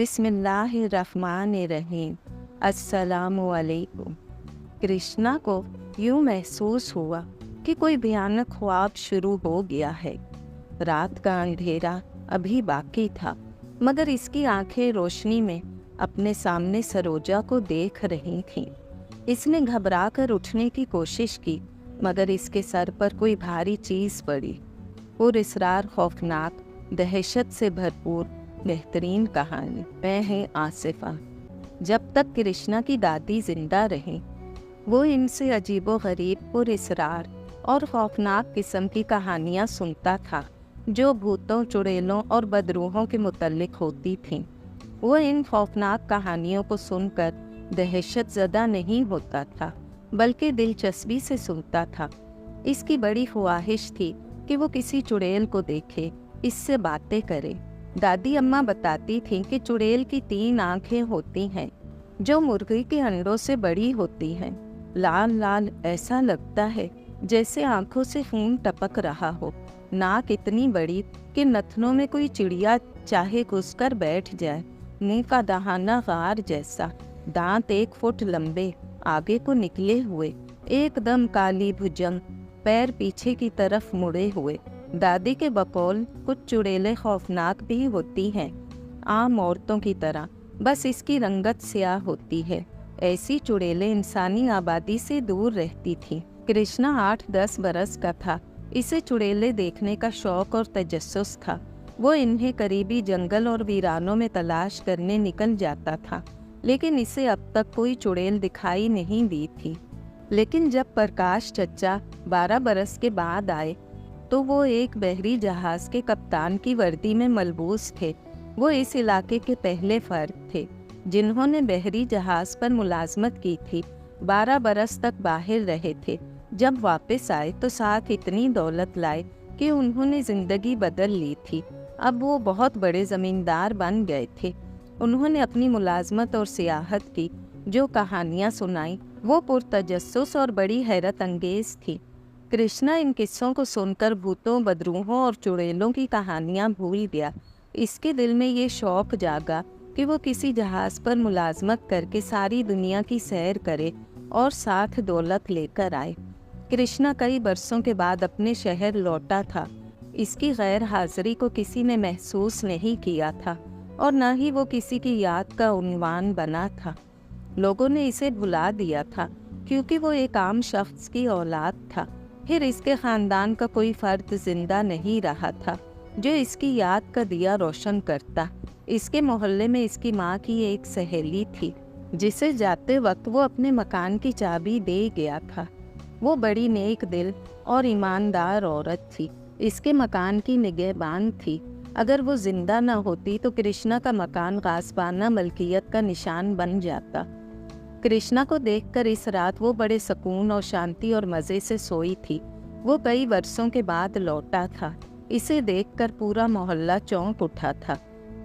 बिस्मिल्लाहिर्रहमानिर्रहीम। अस्सलामुअलैकुम। कृष्णा को यूं महसूस हुआ कि कोई भयानक ख्वाब शुरू हो गया है। रात का अंधेरा अभी बाकी था, मगर इसकी आंखें रोशनी में अपने सामने सरोजा को देख रही थीं। इसने घबराकर उठने की कोशिश की, मगर इसके सर पर कोई भारी चीज पड़ी। पुरअसरार, खौफनाक, दहशत से भरपूर बेहतरीन कहानी। मैं है आसिफा। जब तक कृष्णा की दादी जिंदा रही, वो इनसे अजीबो-गरीब, पुरअसरार और खौफनाक किस्म की कहानियाँ सुनता था, जो भूतों, चुड़ैलों और बदरूहों के मुतल्लिक होती थीं। वो इन खौफनाक कहानियों को सुनकर दहशत ज़दा नहीं होता था, बल्कि दिलचस्पी से सुनता था। इसकी बड़ी ख्वाहिश थी कि वो किसी चुड़ैल को देखे, इससे बातें करे। दादी अम्मा बताती थीं कि चुड़ैल की 3 आंखें होती हैं, जो मुर्गी के अंडों से बड़ी होती हैं। लाल लाल, ऐसा लगता है जैसे आंखों से खून टपक रहा हो। नाक इतनी बड़ी कि नथनों में कोई चिड़िया चाहे घुसकर बैठ जाए। मुंह का दहाना गार जैसा, दांत 1 फुट लंबे, आगे को निकले हुए, एकदम काली भुजंग, पैर पीछे की तरफ मुड़े हुए। दादी के बकौल कुछ चुड़ैलें खौफनाक भी होती हैं, आम औरतों की तरह, बस इसकी रंगत स्याह होती है। ऐसी चुड़ैलें इंसानी आबादी से दूर रहती थीं। कृष्णा 8-10 बरस का था। इसे चुड़ैलें देखने का शौक और तजस्सुस था। वो इन्हें करीबी जंगल और वीरानों में तलाश करने निकल जाता था, लेकिन इसे अब तक कोई चुड़ैल दिखाई नहीं दी थी। लेकिन जब प्रकाश चचा 12 बरस के बाद आए, तो वो एक बहरी जहाज के कप्तान की वर्दी में मलबूस थे। वो इस इलाके के पहले फर्द थे जिन्होंने बहरी जहाज पर मुलाजमत की थी। 12 बरस तक बाहर रहे थे। जब वापस आए तो साथ इतनी दौलत लाए कि उन्होंने जिंदगी बदल ली थी। अब वो बहुत बड़े जमींदार बन गए थे। उन्होंने अपनी मुलाजमत और सियाहत की जो कहानियाँ सुनाई, वो पुरतजस्सुस और बड़ी हैरत अंगेज थी। कृष्णा इन किस्सों को सुनकर भूतों, बदरूहों और चुड़ैलों की कहानियाँ भूल गया। इसके दिल में ये शौक जागा कि वो किसी जहाज पर मुलाजमत करके सारी दुनिया की सैर करे और साथ दौलत लेकर आए। कृष्णा कई बरसों के बाद अपने शहर लौटा था। इसकी गैर हाजिरी को किसी ने महसूस नहीं किया था और न ही वो किसी की याद का उन्वान बना था। लोगों ने इसे भुला दिया था क्योंकि वो एक आम शख्स की औलाद था। फिर इसके खानदान का कोई फर्द जिंदा नहीं रहा था जो इसकी याद का दिया रोशन करता। इसके मोहल्ले में इसकी माँ की एक सहेली थी, जिसे जाते वक्त वो अपने मकान की चाबी दे गया था। वो बड़ी नेक दिल और ईमानदार औरत थी। इसके मकान की निगहबान थी। अगर वो जिंदा न होती तो कृष्णा का मकान गासबाना मलकियत का निशान बन जाता। कृष्णा को देखकर इस रात वो बड़े सुकून और शांति और मज़े से सोई थी। वो कई वर्षों के बाद लौटा था। इसे देखकर पूरा मोहल्ला चौंक उठा था।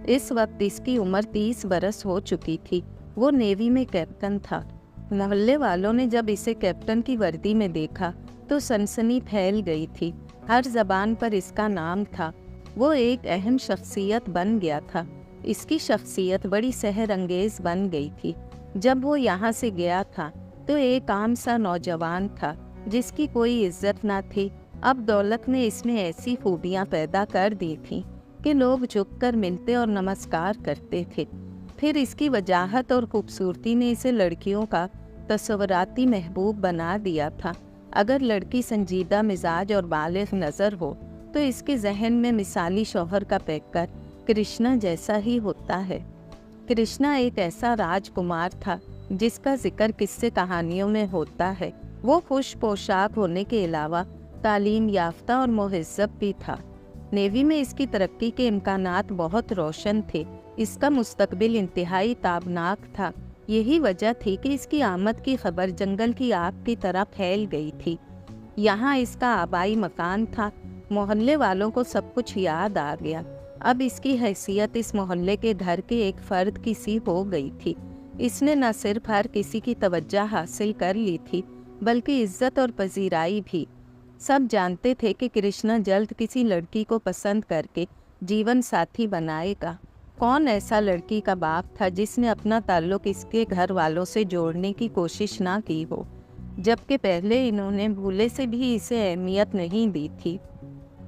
इस वक्त इसकी उम्र 30 बरस हो चुकी थी। वो नेवी में कैप्टन था। मोहल्ले वालों ने जब इसे कैप्टन की वर्दी में देखा तो सनसनी फैल गई थी। हर जबान पर इसका नाम था। वो एक अहम शख्सियत बन गया था। इसकी शख्सियत बड़ी सहर अंगेज बन गई थी। जब वो यहाँ से गया था तो एक आम सा नौजवान था जिसकी कोई इज्जत ना थी। अब दौलत ने इसमें ऐसी खूबियाँ पैदा कर दी थीं कि लोग झुककर मिलते और नमस्कार करते थे। फिर इसकी वजाहत और खूबसूरती ने इसे लड़कियों का तस्वराती महबूब बना दिया था। अगर लड़की संजीदा मिजाज और बालिग नज़र हो तो इसके जहन में मिसाली शौहर का पैकर कृष्णा जैसा ही होता है। कृष्णा एक ऐसा राजकुमार था जिसका जिक्र किस्से कहानियों में होता है। वो खुश पोशाक होने के अलावा तालीम याफ्ता और मुहज़्ज़ब भी था। नेवी में इसकी तरक्की के इम्कानात बहुत रोशन थे। इसका मुस्तकबिल इंतहाई ताबनाक था। यही वजह थी कि इसकी आमद की खबर जंगल की आग की तरह फैल गई थी। यहाँ इसका आबाई मकान था। मोहल्ले वालों को सब कुछ याद आ गया। अब इसकी हैसियत इस मोहल्ले के घर के एक फर्द की सी हो गई थी। इसने न सिर्फ हर किसी की तवज्जो हासिल कर ली थी, बल्कि इज्जत और पजीराई भी। सब जानते थे कि कृष्णा जल्द किसी लड़की को पसंद करके जीवन साथी बनाएगा। कौन ऐसा लड़की का बाप था जिसने अपना ताल्लुक इसके घर वालों से जोड़ने की कोशिश ना की हो, जबकि पहले इन्होंने भूले से भी इसे अहमियत नहीं दी थी।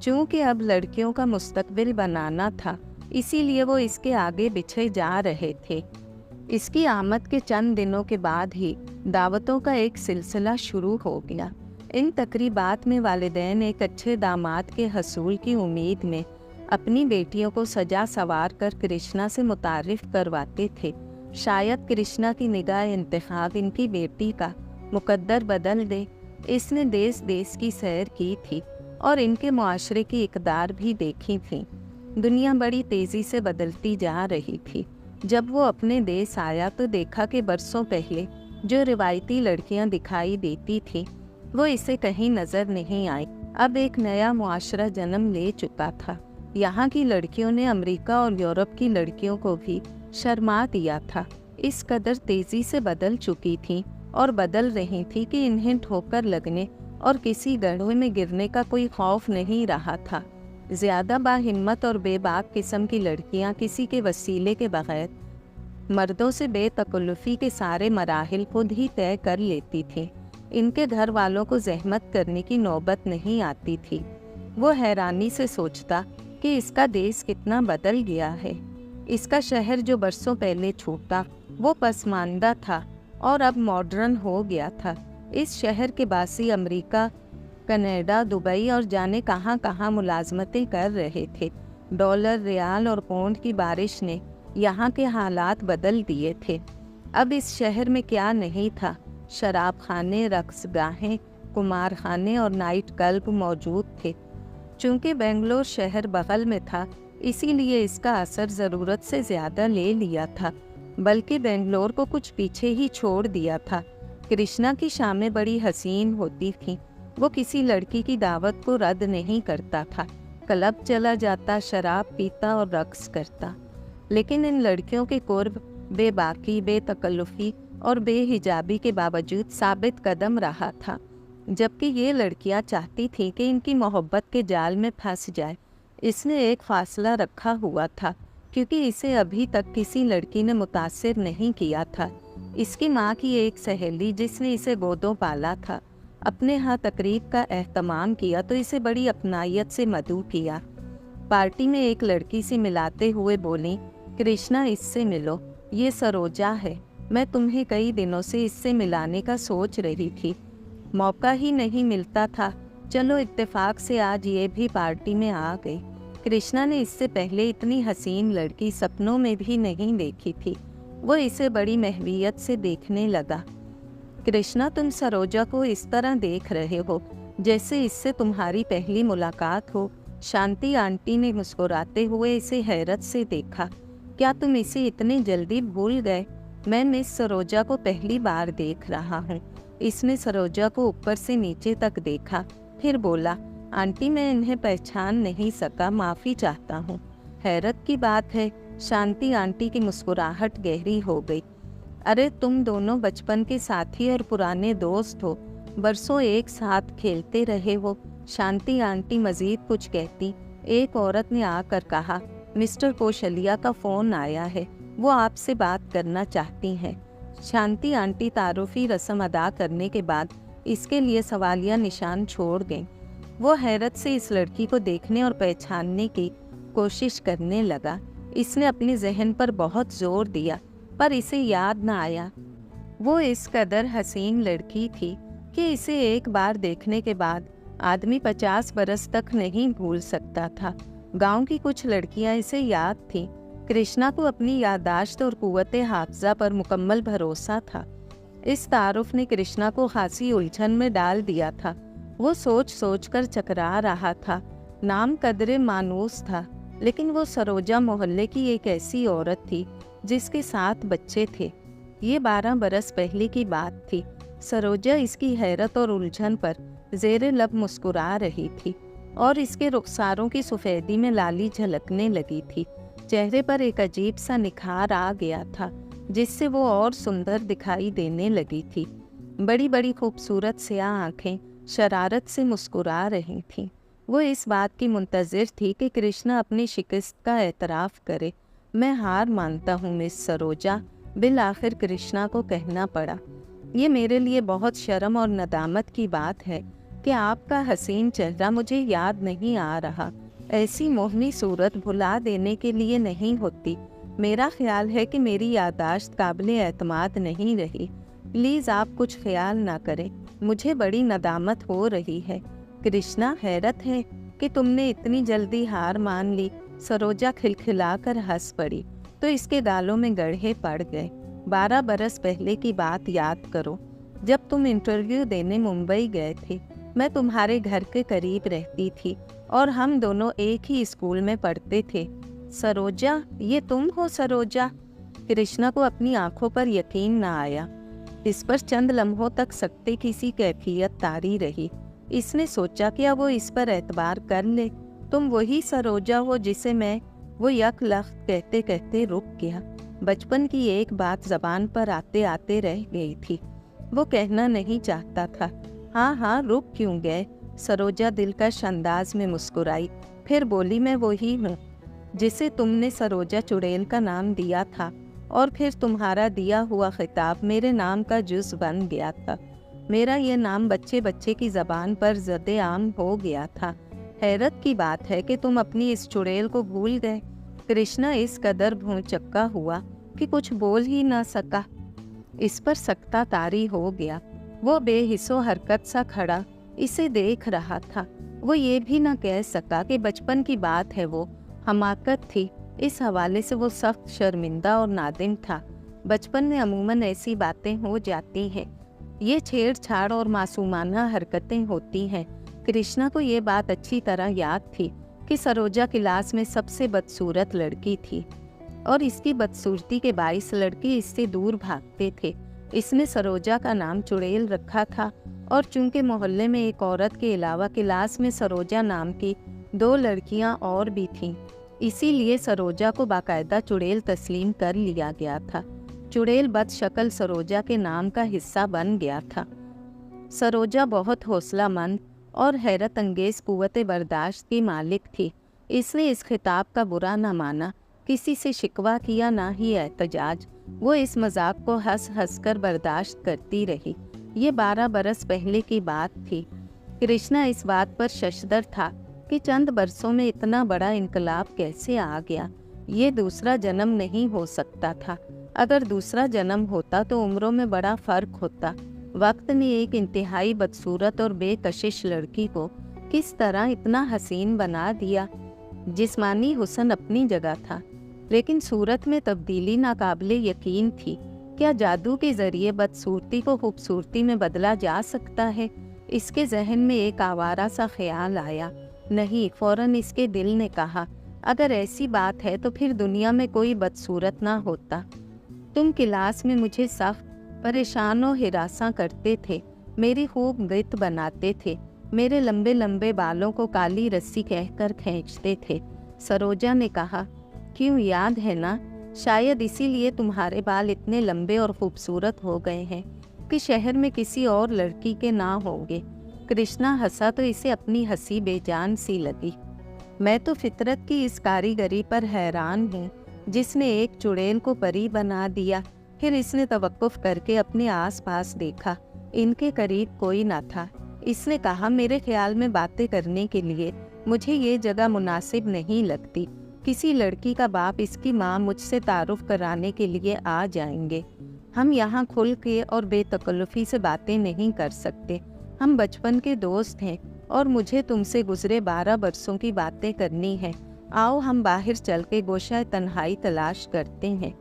चूँकि अब लड़कियों का मुस्तकबिल बनाना था, इसीलिए वो इसके आगे पीछे जा रहे थे। इसकी आमद के चंद दिनों के बाद ही दावतों का एक सिलसिला शुरू हो गया। इन तकरीबात में वालिदैन एक अच्छे दामाद के हसूल की उम्मीद में अपनी बेटियों को सजा सवार कर कृष्णा से मुतारिफ करवाते थे। शायद कृष्णा की निगाह इंतखाब इनकी बेटी का मुकद्दर बदल दे। इसने देश देश की सैर की थी और इनके मुआशरे की इकदार भी देखी थी। दुनिया बड़ी तेज़ी से बदलती जा रही थी। जब वो अपने देश आया तो देखा कि बरसों पहले जो रिवायती लड़कियां दिखाई देती थी वो इसे कहीं नज़र नहीं आई। अब एक नया मुआशरा जन्म ले चुका था। यहाँ की लड़कियों ने अमेरिका और यूरोप की लड़कियों को भी शर्मा दिया था। इस कदर तेज़ी से बदल चुकी थी और बदल रही थी कि इन्हें ठोकर लगने और किसी गड्ढे में गिरने का कोई खौफ नहीं रहा था। ज़्यादा बाहिम्मत और बेबाक किस्म की लड़कियां किसी के वसीले के बगैर मर्दों से बेतकल्लुफ़ी के सारे मराहिल खुद ही तय कर लेती थीं। इनके घर वालों को जहमत करने की नौबत नहीं आती थी। वो हैरानी से सोचता कि इसका देश कितना बदल गया है। इसका शहर जो बरसों पहले छूटा वो पसमानदा था और अब मॉडर्न हो गया था। इस शहर के बासी अमेरिका, कनाडा, दुबई और जाने कहाँ कहाँ मुलाजमतें कर रहे थे। डॉलर, रियाल और पौंड की बारिश ने यहाँ के हालात बदल दिए थे। अब इस शहर में क्या नहीं था। शराब खाने, रक्सगाहें, कुमार खाने और नाइट क्लब मौजूद थे। चूँकि बेंगलोर शहर बगल में था, इसीलिए इसका असर ज़रूरत से ज़्यादा ले लिया था, बल्कि बेंगलोर को कुछ पीछे ही छोड़ दिया था। कृष्णा की शामें बड़ी हसीन होती थीं। वो किसी लड़की की दावत को रद्द नहीं करता था। क्लब चला जाता, शराब पीता और रक्स करता। लेकिन इन लड़कियों के कुर्ब बेबाकी, बेतकल्लुफ़ी और बेहिजाबी के बावजूद साबित कदम रहा था। जबकि ये लड़कियां चाहती थीं कि इनकी मोहब्बत के जाल में फंस जाए। इसने एक फ़ासला रखा हुआ था, क्योंकि इसे अभी तक किसी लड़की ने मुतासिर नहीं किया था। इसकी माँ की एक सहेली जिसने इसे गोदों पाला था, अपने यहाँ तकरीब का एहतमाम किया तो इसे बड़ी अपनायत से मदऊ किया। पार्टी में एक लड़की से मिलाते हुए बोली, कृष्णा, इससे मिलो, ये सरोजा है। मैं तुम्हें कई दिनों से इससे मिलाने का सोच रही थी, मौका ही नहीं मिलता था। चलो इत्तेफाक से आज ये भी पार्टी में आ गई। कृष्णा ने इससे पहले इतनी हसीन लड़की सपनों में भी नहीं देखी थी। वो इसे बड़ी महवियत से देखने लगा। कृष्णा, तुम सरोजा को इस तरह देख रहे हो जैसे इससे तुम्हारी पहली मुलाकात हो। शांति आंटी ने मुस्कुराते हुए इसे हैरत से देखा। क्या तुम इसे इतनी जल्दी भूल गए? मैं मिस सरोजा को पहली बार देख रहा हूँ। इसने सरोजा को ऊपर से नीचे तक देखा, फिर बोला, आंटी, मैं इन्हें पहचान नहीं सका, माफ़ी चाहता हूँ। हैरत की बात है, शांति आंटी की मुस्कुराहट गहरी हो गई। अरे, तुम दोनों बचपन के साथी और पुराने दोस्त हो, बरसों एक साथ खेलते रहे हो। शांति आंटी मजीद कुछ कहती, एक औरत ने आकर कहा, मिस्टर कौशलिया का फ़ोन आया है, वो आपसे बात करना चाहती हैं। शांति आंटी तारुफी रस्म अदा करने के बाद इसके लिए सवालिया निशान छोड़ गईं। वो हैरत से इस लड़की को देखने और पहचानने की कोशिश करने लगा। इसने अपने जहन पर बहुत जोर दिया, पर इसे याद न आया। वो इस कदर हसीन लड़की थी कि इसे एक बार देखने के बाद आदमी 50 बरस तक नहीं भूल सकता था। गांव की कुछ लड़कियां इसे याद थीं। कृष्णा को अपनी याददाश्त और कुव्वते हाफ़ज़ा पर मुकम्मल भरोसा था। इस तारुफ ने कृष्णा को खासी उलझन में डाल दिया था। वो सोच सोच कर चकरा रहा था। नाम कदरे मानूस था, लेकिन वो सरोजा मोहल्ले की एक ऐसी औरत थी जिसके 7 बच्चे थे। ये 12 बरस पहले की बात थी। सरोजा इसकी हैरत और उलझन पर ज़ेरे लब मुस्कुरा रही थी और इसके रुखसारों की सफ़ेदी में लाली झलकने लगी थी। चेहरे पर एक अजीब सा निखार आ गया था, जिससे वो और सुंदर दिखाई देने लगी थी। बड़ी बड़ी खूबसूरत स्याह आँखें शरारत से मुस्कुरा रही थीं। वो इस बात की मुंतज़िर थी कि कृष्णा अपनी शिकस्त का एतराफ़ करे, मैं हार मानता हूँ मिस सरोजा, बिल आखिर कृष्णा को कहना पड़ा। ये मेरे लिए बहुत शर्म और नदामत की बात है कि आपका हसीन चेहरा मुझे याद नहीं आ रहा। ऐसी मोहनी सूरत भुला देने के लिए नहीं होती। मेरा ख्याल है कि मेरी याददाश्त काबिले एतमाद नहीं रही। प्लीज़ आप कुछ ख्याल ना करें, मुझे बड़ी नदामत हो रही है। कृष्णा, हैरत है कि तुमने इतनी जल्दी हार मान ली। सरोजा खिलखिलाकर हंस पड़ी तो इसके गालों में गड्ढे पड़ गए। 12 बरस पहले की बात याद करो, जब तुम इंटरव्यू देने मुंबई गए थे। मैं तुम्हारे घर के करीब रहती थी और हम दोनों एक ही स्कूल में पढ़ते थे। सरोजा, ये तुम हो सरोजा? कृष्णा को अपनी आंखों पर यकीन न आया। इस पर चंद लम्हों तक सकते की सी कैफियत तारी रही। इसने सोचा कि अब वो इस पर एतबार कर ले। तुम वही सरोजा हो जिसे मैं, वो यक लख्त कहते कहते रुक गया। बचपन की एक बात जबान पर आते आते रह गई थी। वो कहना नहीं चाहता था। हाँ हाँ, रुक क्यों गए? सरोजा दिलकश अंदाज में मुस्कुराई, फिर बोली, मैं वही हूँ जिसे तुमने सरोजा चुड़ैल का नाम दिया था, और फिर तुम्हारा दिया हुआ खिताब मेरे नाम का जुज़ बन गया था। मेरा ये नाम बच्चे बच्चे की ज़बान पर ज़दे आम हो गया था। हैरत की बात है कि तुम अपनी इस चुड़ैल को भूल गए। कृष्णा इस कदर भौंचक्का हुआ कि कुछ बोल ही ना सका। इस पर सकता तारी हो गया। वो बेहिस्सो हरकत सा खड़ा इसे देख रहा था। वो ये भी ना कह सका कि बचपन की बात है, वो हमाकत थी। इस हवाले से वो सख्त शर्मिंदा और नादिम था। बचपन में अमूमन ऐसी बातें हो जाती हैं, ये छेड़छाड़ और मासूमाना हरकतें होती हैं। कृष्णा को ये बात अच्छी तरह याद थी कि सरोजा क्लास में सबसे बदसूरत लड़की थी और इसकी बदसूरती के बाइस लड़के इससे दूर भागते थे। इसने सरोजा का नाम चुड़ैल रखा था और चूंकि मोहल्ले में एक औरत के अलावा क्लास में सरोजा नाम की 2 लड़कियां और भी थीं, इसीलिए सरोजा को बाकायदा चुड़ैल तस्लीम कर लिया गया था। चुड़ैल बदशक्ल सरोजा के नाम का हिस्सा बन गया था। सरोजा बहुत हौसलामंद और हैरत अंगेज कुव्वत बर्दाश्त की मालिक थी। इसने इस खिताब का बुरा न माना, किसी से शिकवा किया ना ही एहतजाज। वो इस मजाक को हंस हंस कर बर्दाश्त करती रही। ये 12 बरस पहले की बात थी। कृष्णा इस बात पर शशदर था कि चंद बरसों में इतना बड़ा इनकलाब कैसे आ गया। ये दूसरा जन्म नहीं हो सकता था। अगर दूसरा जन्म होता तो उम्रों में बड़ा फर्क होता। वक्त ने एक इंतहाई बदसूरत और बेकशिश लड़की को किस तरह इतना हसीन बना दिया। जिस्मानी हुस्न अपनी जगह था, लेकिन सूरत में तब्दीली नाकाबिले यकीन थी। क्या जादू के जरिए बदसूरती को खूबसूरती में बदला जा सकता है? इसके जहन में एक आवारा सा ख्याल आया। नहीं, फौरन इसके दिल ने कहा, अगर ऐसी बात है तो फिर दुनिया में कोई बदसूरत ना होता। तुम क्लास में मुझे सख्त परेशान और हिरासा करते थे, मेरी खूब गित बनाते थे, मेरे लंबे लंबे बालों को काली रस्सी कहकर खींचते थे। सरोजा ने कहा, क्यों, याद है ना? शायद इसीलिए तुम्हारे बाल इतने लंबे और खूबसूरत हो गए हैं कि शहर में किसी और लड़की के ना होंगे। कृष्णा हंसा तो इसे अपनी हंसी बेजान सी लगी। मैं तो फितरत की इस कारीगरी पर हैरान हूँ, जिसने एक चुड़ैल को परी बना दिया। फिर इसने तवक्कुफ करके अपने आसपास देखा। इनके करीब कोई ना था। इसने कहा, मेरे ख्याल में बातें करने के लिए मुझे ये जगह मुनासिब नहीं लगती। किसी लड़की का बाप, इसकी माँ मुझसे तारुफ कराने के लिए आ जाएंगे। हम यहाँ खुल के और बेतकल्लुफ़ी से बातें नहीं कर सकते। हम बचपन के दोस्त हैं और मुझे तुमसे गुजरे 12 बरसों की बातें करनी है। आओ हम बाहर चल के गोशा तन्हाई तलाश करते हैं।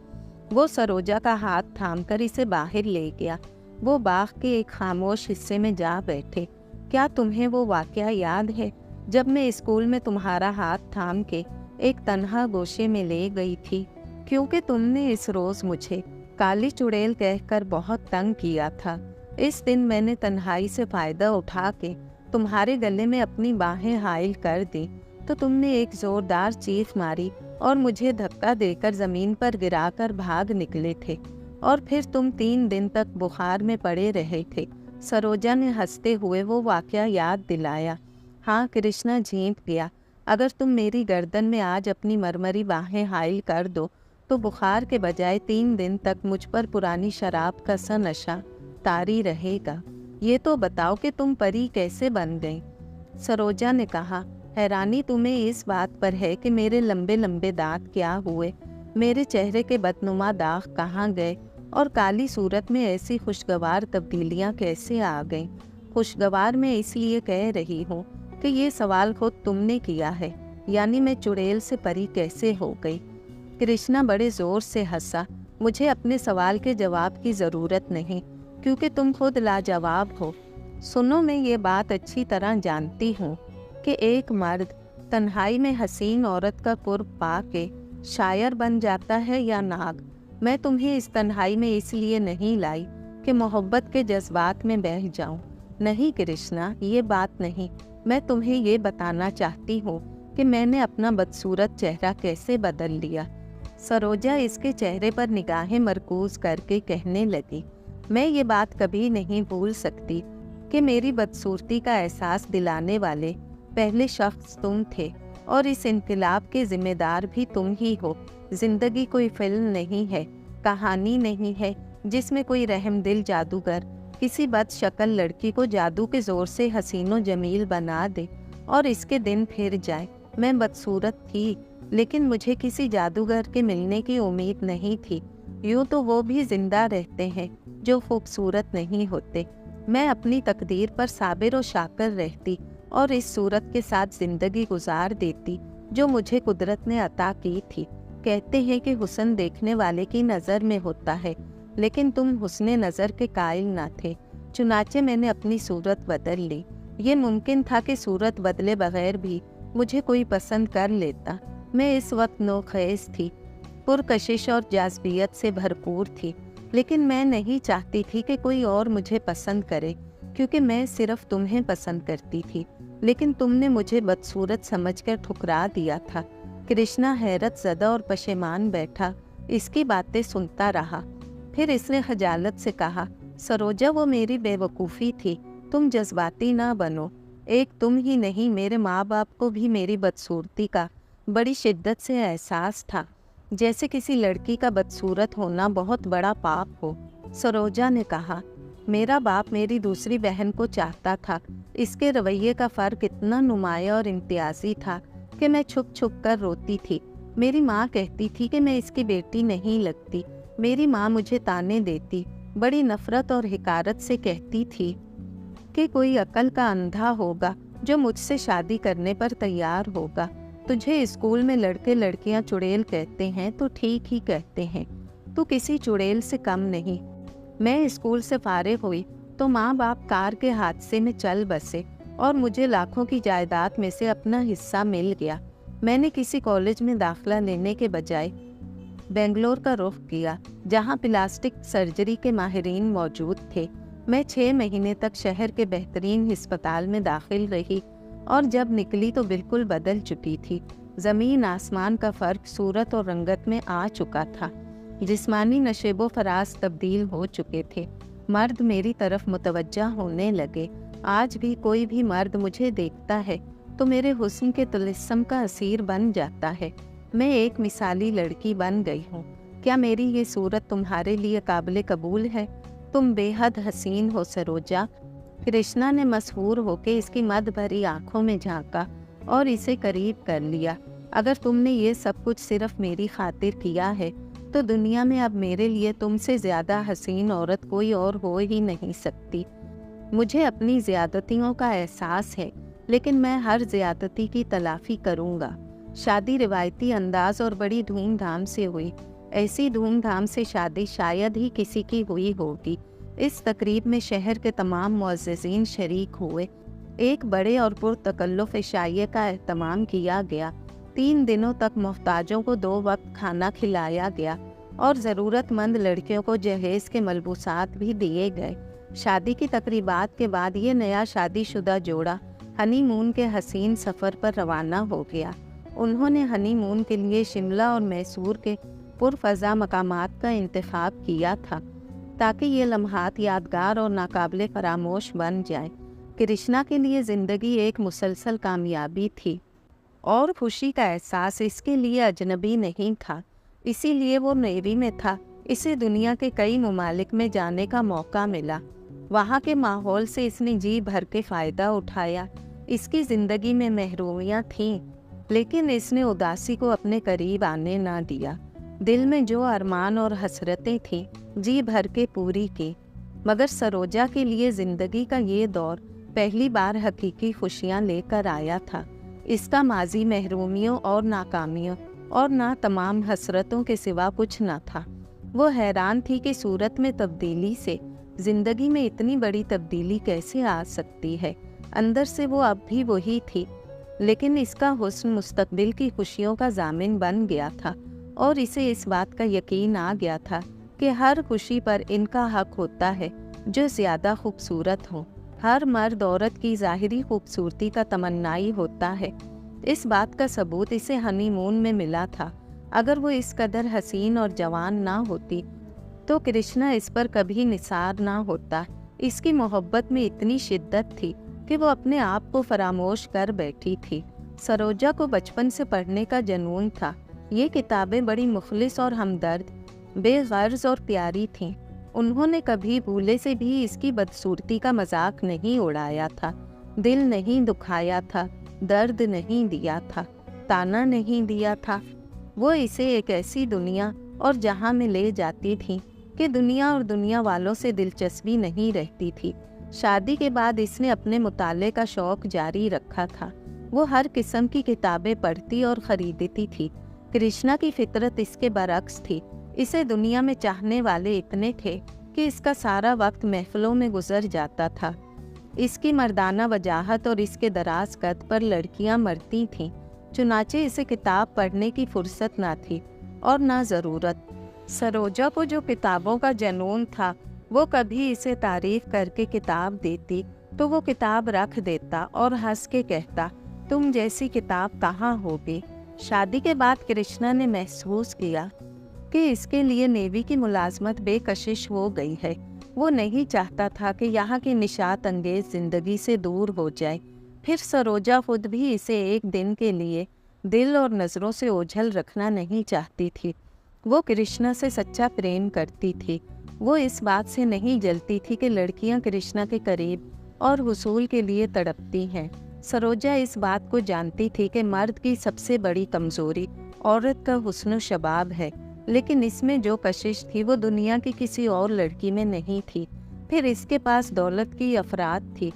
वो सरोजा का हाथ थामकर इसे बाहर ले गया। वो बाग के एक खामोश हिस्से में जा बैठे। क्या तुम्हें वो वाकया याद है जब मैं स्कूल में तुम्हारा हाथ थाम के एक तन्हा गोशे में ले गई थी, क्योंकि तुमने इस रोज़ मुझे काली चुड़ैल कहकर बहुत तंग किया था। इस दिन मैंने तन्हाई से फ़ायदा उठा के तुम्हारे गले में अपनी बाहें हाइल कर दी, तो तुमने एक ज़ोरदार चीख मारी और मुझे धक्का देकर ज़मीन पर गिराकर भाग निकले थे, और फिर तुम 3 दिन तक बुखार में पड़े रहे थे। सरोजा ने हंसते हुए वो वाकया याद दिलाया। हाँ, कृष्णा झेंप गया। अगर तुम मेरी गर्दन में आज अपनी मरमरी बाहें हाइल कर दो तो बुखार के बजाय 3 दिन तक मुझ पर पुरानी शराब का सा नशा तारी रहेगा। ये तो बताओ कि तुम परी कैसे बन गई? सरोजा ने कहा, हैरानी तुम्हें इस बात पर है कि मेरे लंबे लंबे दांत क्या हुए, मेरे चेहरे के बदनुमा दाग कहाँ गए और काली सूरत में ऐसी खुशगवार तब्दीलियाँ कैसे आ गईं? खुशगवार मैं इसलिए कह रही हूँ कि ये सवाल खुद तुमने किया है, यानी मैं चुड़ैल से परी कैसे हो गई? कृष्णा बड़े जोर से हंसा। मुझे अपने सवाल के जवाब की ज़रूरत नहीं, क्योंकि तुम खुद लाजवाब हो। सुनो, मैं ये बात अच्छी तरह जानती हूँ कि एक मर्द तन्हाई में हसीन औरत का कुर्ब पा के शायर बन जाता है या नाग। मैं तुम्हें इस तन्हाई में इसलिए नहीं लाई कि मोहब्बत के जज्बात में बह जाऊं। नहीं कृष्णा, ये बात नहीं। मैं तुम्हें ये बताना चाहती हूँ कि मैंने अपना बदसूरत चेहरा कैसे बदल लिया। सरोजा इसके चेहरे पर निगाहें मरकूज करके कहने लगी, मैं ये बात कभी नहीं भूल सकती कि मेरी बदसूरती का एहसास दिलाने वाले पहले शख्स तुम थे, और इस इनकलाब के जिम्मेदार भी तुम ही हो। जिंदगी कोई फिल्म नहीं है, कहानी नहीं है जिसमें कोई रहमदिल जादूगर किसी बदशक्ल लड़की को जादू के जोर से हसीनो जमील बना दे और इसके दिन फिर जाए। मैं बदसूरत थी, लेकिन मुझे किसी जादूगर के मिलने की उम्मीद नहीं थी। यूँ तो वो भी जिंदा रहते हैं जो खूबसूरत नहीं होते। मैं अपनी तकदीर पर साबिर और शाकर रहती और इस सूरत के साथ जिंदगी गुजार देती जो मुझे कुदरत ने अता की थी। कहते हैं कि हुस्न देखने वाले की नज़र में होता है, लेकिन तुम हुस्ने नज़र के कायल ना थे। चुनाचे मैंने अपनी सूरत बदल ली। ये मुमकिन था कि सूरत बदले बगैर भी मुझे कोई पसंद कर लेता। मैं इस वक्त नौखेज़ थी, पुरकशिश और जाज़बियत से भरपूर थी, लेकिन मैं नहीं चाहती थी कि कोई और मुझे पसंद करे, क्योंकि मैं सिर्फ तुम्हें पसंद करती थी। लेकिन तुमने मुझे बदसूरत समझकर ठुकरा दिया था। कृष्णा हैरत ज़दा और पशेमान बैठा इसकी बातें सुनता रहा। फिर इसने खजालत से कहा, सरोजा, वो मेरी बेवकूफ़ी थी, तुम जज्बाती ना बनो। एक तुम ही नहीं, मेरे माँ बाप को भी मेरी बदसूरती का बड़ी शिद्दत से एहसास था, जैसे किसी लड़की का बदसूरत होना बहुत बड़ा पाप हो। सरोजा ने कहा, मेरा बाप मेरी दूसरी बहन को चाहता था। इसके रवैये का फ़र्क इतना नुमाया और इम्तियाजी था कि मैं छुप छुप कर रोती थी। मेरी माँ कहती थी कि मैं इसकी बेटी नहीं लगती। मेरी माँ मुझे ताने देती, बड़ी नफ़रत और हिकारत से कहती थी कि कोई अक्ल का अंधा होगा जो मुझसे शादी करने पर तैयार होगा। तुझे स्कूल में लड़के लड़कियां चुड़ैल कहते हैं तो ठीक ही कहते हैं, तू किसी चुड़ैल से कम नहीं। मैं स्कूल से फारिग हुई तो माँ बाप कार के हादसे में चल बसे और मुझे लाखों की जायदाद में से अपना हिस्सा मिल गया। मैंने किसी कॉलेज में दाखिला लेने के बजाय बेंगलोर का रुख किया, जहाँ प्लास्टिक सर्जरी के माहिरीन मौजूद थे। मैं 6 महीने तक शहर के बेहतरीन अस्पताल में दाखिल रही और जब निकली तो बिल्कुल बदल चुकी थी। ज़मीन आसमान का फ़र्क सूरत और रंगत में आ चुका था। जिस्मानी नशेबो फराज तब्दील हो चुके थे। मर्द मेरी तरफ मुतवज्जा होने लगे। आज भी कोई भी मर्द मुझे देखता है तो मेरे हुस्न के तिलिस्म का असीर बन जाता है। मैं एक मिसाली लड़की बन गई हूँ। क्या मेरी ये सूरत तुम्हारे लिए काबिल कबूल है? तुम बेहद हसीन हो सरोजा। कृष्णा ने मशहूर होके इसकी मद भरी आंखों में झांका और इसे करीब कर लिया। अगर तुमने ये सब कुछ सिर्फ मेरी खातिर किया है तो दुनिया में अब मेरे लिए तुमसे ज़्यादा हसीन औरत कोई और हो ही नहीं सकती। मुझे अपनी ज़्यादतियों का एहसास है, लेकिन मैं हर ज़्यादती की तलाफ़ी करूँगा। शादी रिवायती अंदाज और बड़ी धूमधाम से हुई। ऐसी धूमधाम से शादी शायद ही किसी की हुई होगी। इस तकरीब में शहर के तमाम मुअज़्ज़िज़ीन शरीक हुए। एक बड़े और पुरतकल्लुफ़ इशाइये का एहतमाम किया गया। 3 दिनों तक मुहताजों को 2 वक्त खाना खिलाया गया और ज़रूरतमंद लड़कियों को जहेज़ के मलबूसात भी दिए गए। शादी की तकरीबात के बाद ये नया शादीशुदा जोड़ा हनीमून के हसीन सफ़र पर रवाना हो गया। उन्होंने हनीमून के लिए शिमला और मैसूर के पुरफ़ज़ा मकामात का इंतखाब किया था ताकि ये लम्हात यादगार और नाकाबिले फरामोश बन जाए। कृष्णा के लिए ज़िंदगी एक मुसलसल कामयाबी थी और खुशी का एहसास इसके लिए अजनबी नहीं था। इसी लिए वो नेवी में था। इसे दुनिया के कई ममालिक में जाने का मौका मिला। वहाँ के माहौल से इसने जी भर के फ़ायदा उठाया। इसकी ज़िंदगी में महरूमियाँ थीं, लेकिन इसने उदासी को अपने करीब आने ना दिया। दिल में जो अरमान और हसरतें थीं, जी भर के पूरी की। मगर सरोजा के लिए ज़िंदगी का ये दौर पहली बार हकीकी खुशियाँ लेकर आया था। इसका माजी महरूमियों और नाकामियों और ना तमाम हसरतों के सिवा कुछ ना था। वो हैरान थी कि सूरत में तब्दीली से ज़िंदगी में इतनी बड़ी तब्दीली कैसे आ सकती है। अंदर से वो अब भी वही थी, लेकिन इसका हुस्न मुस्तकबिल की खुशियों का ज़ामिन बन गया था और इसे इस बात का यकीन आ गया था कि हर खुशी पर इनका हक होता है जो ज़्यादा खूबसूरत हो। हर मर्द औरत की ज़ाहिरी खूबसूरती का तमन्नाई होता है। इस बात का सबूत इसे हनीमून में मिला था। अगर वो इस कदर हसीन और जवान ना होती तो कृष्णा इस पर कभी निसार ना होता। इसकी मोहब्बत में इतनी शिद्दत थी कि वो अपने आप को फरामोश कर बैठी थी। सरोजा को बचपन से पढ़ने का जुनून था। ये किताबें बड़ी मुखलिस और हमदर्द, बेगर्ज और प्यारी थीं। उन्होंने कभी भूले से भी इसकी बदसूरती का मजाक नहीं उड़ाया था, दिल नहीं दुखाया था, दर्द नहीं दिया था, ताना नहीं दिया था। वो इसे एक ऐसी दुनिया और जहां में ले जाती थी कि दुनिया और दुनिया वालों से दिलचस्पी नहीं रहती थी। शादी के बाद इसने अपने मुताले का शौक जारी रखा था। वो हर किस्म की किताबें पढ़ती और ख़रीदती थी। कृष्णा की फितरत इसके बरक्स थी। इसे दुनिया में चाहने वाले इतने थे कि इसका सारा वक्त महफिलों में गुजर जाता था। इसकी मर्दाना वजाहत और इसके दराज कद पर लड़कियां मरती थीं। चुनाचे इसे किताब पढ़ने की फुर्सत ना थी और ना ज़रूरत। सरोजा को जो किताबों का जुनून था, वो कभी इसे तारीफ करके किताब देती तो वो किताब रख देता और हंस के कहता, तुम जैसी किताब कहाँ होगी। शादी के बाद कृष्णा ने महसूस किया कि इसके लिए नेवी की मुलाजमत बेकशिश हो गई है। वो नहीं चाहता था कि यहाँ की निशात अंगेज ज़िंदगी से दूर हो जाए। फिर सरोजा खुद भी इसे एक दिन के लिए दिल और नज़रों से ओझल रखना नहीं चाहती थी। वो कृष्णा से सच्चा प्रेम करती थी। वो इस बात से नहीं जलती थी कि लड़कियां कृष्णा के करीब और हुसूल के लिए तड़पती हैं। सरोजा इस बात को जानती थी कि मर्द की सबसे बड़ी कमज़ोरी औरत का हुस्न शबाब है, लेकिन इसमें जो कशिश थी वो दुनिया की किसी और लड़की में नहीं थी। फिर इसके पास दौलत की अफराद थी।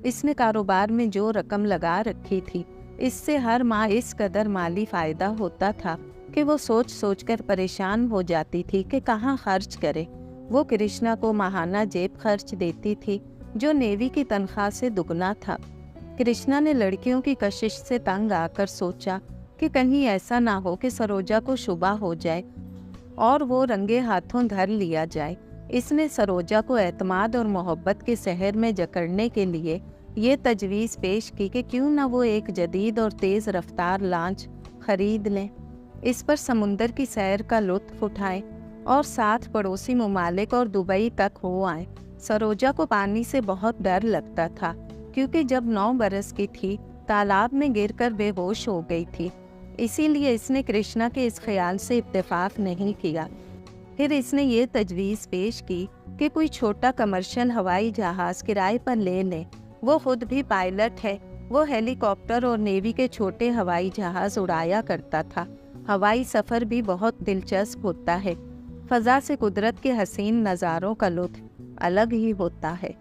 इसने कारोबार में जो रकम लगा रखी थी, इससे हर माह इस कदर माली फ़ायदा होता था कि वो सोच सोच कर परेशान हो जाती थी कि कहाँ खर्च करे। वो कृष्णा को माहाना जेब खर्च देती थी जो नेवी की तनख्वाह से दुगना था। कृष्णा ने लड़कियों की कशिश से तंग आकर सोचा कि कहीं ऐसा ना हो कि सरोजा को शुबा हो जाए और वो रंगे हाथों धर लिया जाए। इसने सरोजा को एतमाद और मोहब्बत के शहर में जकड़ने के लिए ये तजवीज़ पेश की कि क्यों ना वो एक जदीद और तेज़ रफ्तार लॉन्च खरीद लें। इस पर समुंदर की सैर का लुत्फ़ उठाएं और साथ पड़ोसी ममालिक और दुबई तक हो आए। सरोजा को पानी से बहुत डर लगता था, क्योंकि जब 9 बरस की थी तालाब में गिरकर बेहोश हो गई थी। इसीलिए इसने कृष्णा के इस ख्याल से इत्तेफाक नहीं किया। फिर इसने ये तजवीज़ पेश की कि कोई छोटा कमर्शियल हवाई जहाज़ किराए पर ले लें। वो खुद भी पायलट है। वो हेलीकॉप्टर और नेवी के छोटे हवाई जहाज़ उड़ाया करता था। हवाई सफ़र भी बहुत दिलचस्प होता है। फ़ज़ा से कुदरत के हसीन नज़ारों का लुत्फ़ अलग ही होता है।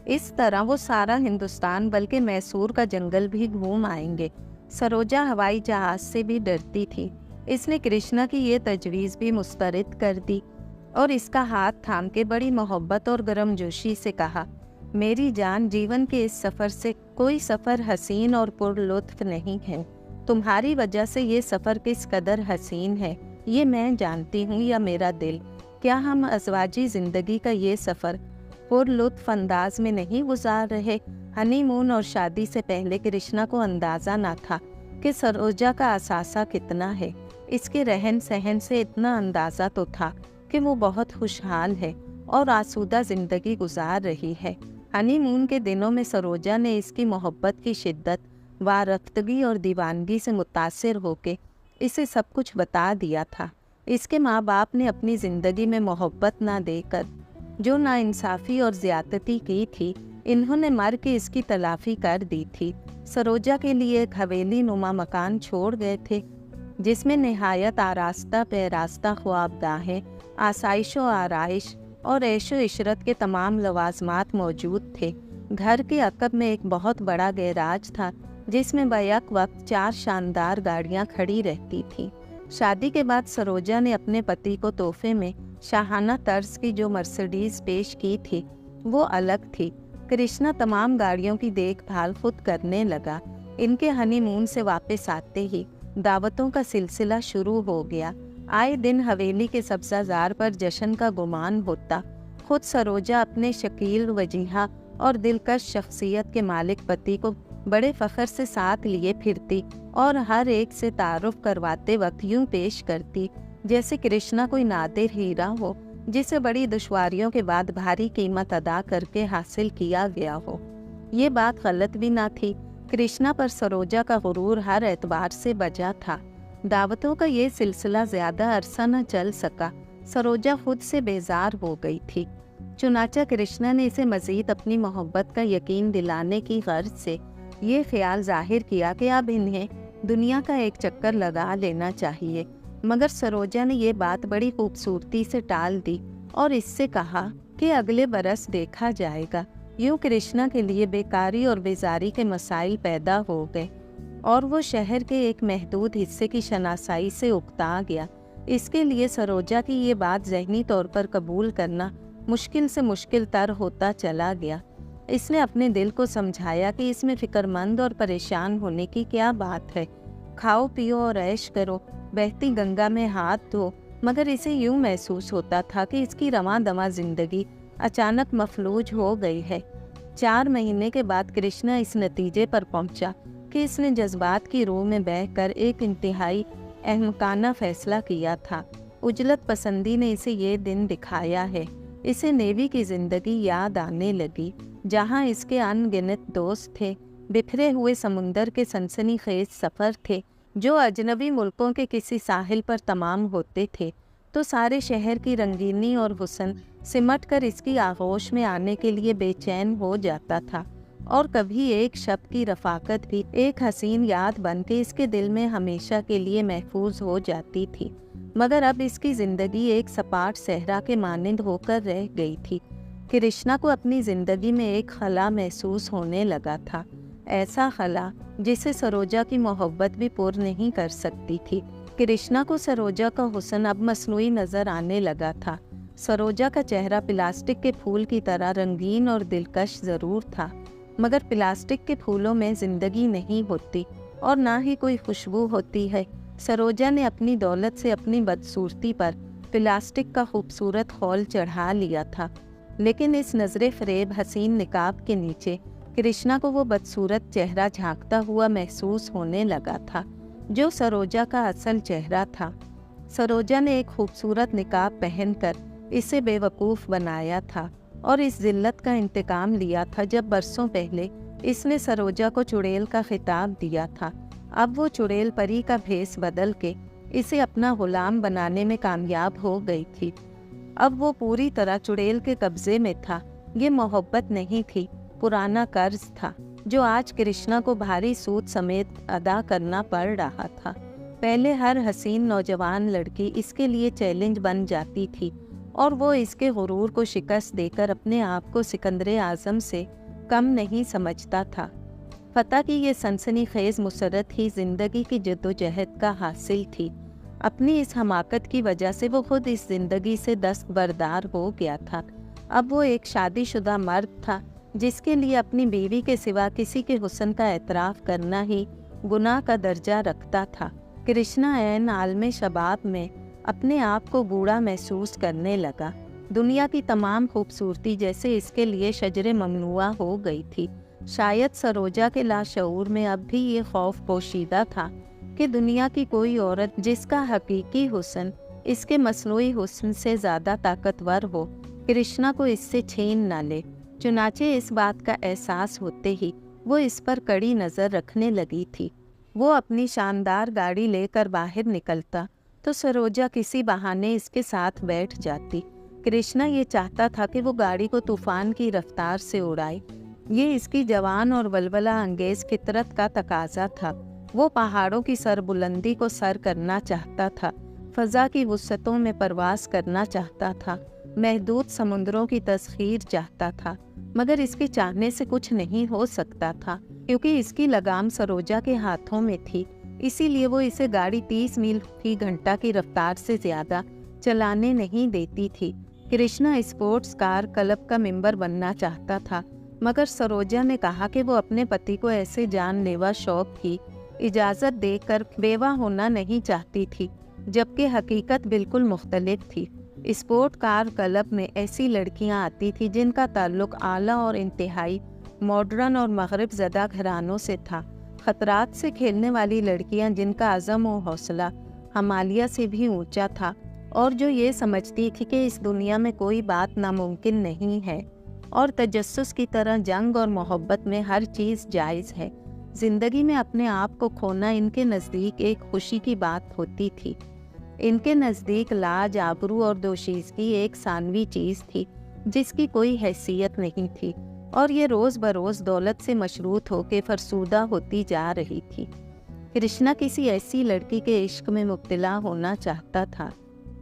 इस तरह वो सारा हिंदुस्तान बल्कि मैसूर का जंगल भी घूम आएंगे। सरोजा हवाई जहाज़ से भी डरती थी। इसने कृष्णा की ये तजवीज़ भी मुस्तरद कर दी और इसका हाथ थाम के बड़ी मोहब्बत और गर्मजोशी से कहा, मेरी जान, जीवन के इस सफ़र से कोई सफ़र हसीन और पुरलुत्फ़ नहीं है। तुम्हारी वजह से ये सफ़र किस कदर हसीन है ये मैं जानती हूँ, या मेरा दिल। क्या हम अज़वाजी ज़िंदगी का ये सफ़र पुरलुत्फ़ अंदाज में नहीं गुजार रहे? हनीमून और शादी से पहले कृष्णा को अंदाज़ा ना था कि सरोजा का असासा कितना है। इसके रहन सहन से इतना अंदाज़ा तो था कि वो बहुत खुशहाल है और आसूदा ज़िंदगी गुजार रही है। हनीमून के दिनों में सरोजा ने इसकी मोहब्बत की शिद्दत, वारफ्तगी और दीवानगी से मुतासिर होकर इसे सब कुछ बता दिया था। इसके माँ बाप ने अपनी ज़िंदगी में मोहब्बत ना देकर जो नाइंसाफ़ी और ज़्यादती की थी, इन्होंने मर के इसकी तलाफ़ी कर दी थी। सरोजा के लिए एक हवेली नुमा मकान छोड़ गए थे, जिसमें निहायत आरास्ता पैरास्ता ख्वाबगाहें, आसाइश व आराइश और ऐशो इशरत के तमाम लवाजमात मौजूद थे। घर के अकब में एक बहुत बड़ा गैराज था, जिसमें बैक वक्त 4 शानदार गाड़ियां खड़ी रहती थीं। शादी के बाद सरोजा ने अपने पति को तोहफे में शाहाना तर्ज की जो मर्सिडीज पेश की थी, वो अलग थी। कृष्णा तमाम गाड़ियों की देखभाल खुद करने लगा। इनके हनीमून से वापस आते ही दावतों का सिलसिला शुरू हो गया। आए दिन हवेली के सब्ज़ाजार पर जश्न का गुमान होता। खुद सरोजा अपने शकील, वजीहा और दिलकश शख्सियत के मालिक पति को बड़े फ़ख्र से साथ लिए फिरती और हर एक से तारुफ करवाते वक्त यूं पेश करती जैसे कृष्णा कोई नादिर हीरा हो, जिसे बड़ी दुश्वारियों के बाद भारी कीमत अदा करके हासिल किया गया हो। ये बात गलत भी ना थी। कृष्णा पर सरोजा का गुरूर हर एतबार से बजा था। दावतों का ये सिलसिला ज़्यादा अरसा न चल सका। सरोजा खुद से बेजार हो गई थी। चुनाचा कृष्णा ने इसे मज़ीद अपनी मोहब्बत का यकीन दिलाने की गर्ज से ये ख्याल जाहिर किया कि अब इन्हें दुनिया का एक चक्कर लगा लेना चाहिए, मगर सरोजा ने ये बात बड़ी खूबसूरती से टाल दी और इससे कहा कि अगले बरस देखा जाएगा। यूँ कृष्णा के लिए बेकारी और बेजारी के मसाइल पैदा हो गए और वो शहर के एक महदूद हिस्से की शनासाई से उकता गया। इसके लिए सरोजा की ये बात ज़हनी तौर पर कबूल करना मुश्किल से मुश्किल तर होता चला गया। इसने अपने दिल को समझाया कि इसमें फ़िक्रमंद और परेशान होने की क्या बात है। खाओ पियो और ऐश करो, बहती गंगा में हाथ धो। मगर इसे यूं महसूस होता था कि इसकी रवां दवा ज़िंदगी अचानक मफलूज हो गई है। 4 महीने के बाद कृष्णा इस नतीजे पर पहुंचा कि इसने जज्बात की रूह में बहकर एक इंतहाई अहमकाना फैसला किया था। उजलत पसंदी ने इसे ये दिन दिखाया है। इसे नेवी की ज़िंदगी याद आने लगी, जहां इसके अनगिनत दोस्त थे। बिखरे हुए समुंदर के सनसनीखेज सफ़र थे जो अजनबी मुल्कों के किसी साहिल पर तमाम होते थे, तो सारे शहर की रंगीनी और हुस्न सिमट कर इसकी आगोश में आने के लिए बेचैन हो जाता था। और कभी एक शब्द की रफ़ाकत भी एक हसीन याद बन के इसके दिल में हमेशा के लिए महफूज हो जाती थी। मगर अब इसकी ज़िंदगी एक सपाट सहरा के मानिंद होकर रह गई थी। कृष्णा को अपनी ज़िंदगी में एक खला महसूस होने लगा था, ऐसा खला जिसे सरोजा की मोहब्बत भी पूर्ण नहीं कर सकती थी। कृष्णा को सरोजा का हुस्न अब मसनूई नज़र आने लगा था। सरोजा का चेहरा प्लास्टिक के फूल की तरह रंगीन और दिलकश ज़रूर था, मगर प्लास्टिक के फूलों में ज़िंदगी नहीं होती और ना ही कोई खुशबू होती है। सरोजा ने अपनी दौलत से अपनी बदसूरती पर प्लास्टिक का खूबसूरत खौल चढ़ा लिया था, लेकिन इस नज़रे फ़रेब हसीन निकाब के नीचे कृष्णा को वो बदसूरत चेहरा झांकता हुआ महसूस होने लगा था, जो सरोजा का असल चेहरा था। सरोजा ने एक खूबसूरत निकाब पहनकर इसे बेवकूफ़ बनाया था और इस जिल्लत का इंतकाम लिया था जब बरसों पहले इसने सरोजा को चुड़ैल का खिताब दिया था। अब वो चुड़ैल परी का भेस बदल के इसे अपना गुलाम बनाने में कामयाब हो गई थी। अब वो पूरी तरह चुड़ैल के कब्जे में था। ये मोहब्बत नहीं थी, पुराना कर्ज था जो आज कृष्णा को भारी सूद समेत अदा करना पड़ रहा था। पहले हर हसीन नौजवान लड़की इसके लिए चैलेंज बन जाती थी और वो इसके गुरूर को शिकस्त देकर अपने आप को सिकंदर आज़म से कम नहीं समझता था। फतह की ये सनसनीखेज मुसरत ही ज़िंदगी की जद्दोजहद का हासिल थी। अपनी इस हमाकत की वजह से वो खुद इस ज़िंदगी से दस्तबरदार हो गया था। अब वो एक शादीशुदा मर्द था जिसके लिए अपनी बीवी के सिवा किसी के हुस्न का एतराफ़ करना ही गुनाह का दर्जा रखता था। कृष्णा ऐन आलमे शबाब में अपने आप को बूढ़ा महसूस करने लगा। दुनिया की तमाम खूबसूरती जैसे इसके लिए शजरे ममनुआ हो गई थी। शायद सरोजा के लाशऊर में अब भी ये खौफ पोशीदा था कि दुनिया की कोई औरत जिसका हकीकी हुस्न इसके मसनूई हुस्न से ज़्यादा ताकतवर हो, कृष्णा को इससे छीन न ले। चुनाचे इस बात का एहसास होते ही वो इस पर कड़ी नज़र रखने लगी थी। वो अपनी शानदार गाड़ी लेकर बाहर निकलता तो सरोजा किसी बहाने इसके साथ बैठ जाती। कृष्णा ये चाहता था कि वो गाड़ी को तूफान की रफ्तार से उड़ाए। ये इसकी जवान और वल्वला अंगेज फितरत का तकाजा था। वो पहाड़ों की सरबुलंदी को सर करना चाहता था, फजा की वुसअतों में परवास करना चाहता था, महदूद समुद्रों की तस्खीर चाहता था। मगर इसके चाहने से कुछ नहीं हो सकता था, क्योंकि इसकी लगाम सरोजा के हाथों में थी। इसीलिए वो इसे गाड़ी 30 मील फी घंटा की रफ्तार से ज्यादा चलाने नहीं देती थी। कृष्णा स्पोर्ट्स कार क्लब का मेंबर बनना चाहता था, मगर सरोजा ने कहा कि वो अपने पति को ऐसे जानलेवा शौक की इजाज़त देकर बेवा होना नहीं चाहती थी, जबकि हकीकत बिल्कुल मुख्तलिफ थी। स्पोर्ट कार क्लब में ऐसी लड़कियां आती थी जिनका ताल्लुक आला और इंतहाई मॉडर्न और मगरिब ज़दा घरानों से था। खतरात से खेलने वाली लड़कियां जिनका अज़म और हौसला हमालिया से भी ऊंचा था, और जो ये समझती थी कि इस दुनिया में कोई बात नामुमकिन नहीं है, और तजस्सुस की तरह जंग और मोहब्बत में हर चीज़ जायज़ है। ज़िंदगी में अपने आप को खोना इनके नज़दीक एक खुशी की बात होती थी। इनके नज़दीक लाज, आबरू और दोशीज़गी एक सानवी चीज़ थी जिसकी कोई हैसियत नहीं थी, और ये रोज़ बरोज़ दौलत से मशरूत होकर फरसूदा होती जा रही थी। कृष्णा किसी ऐसी लड़की के इश्क में मुब्तला होना चाहता था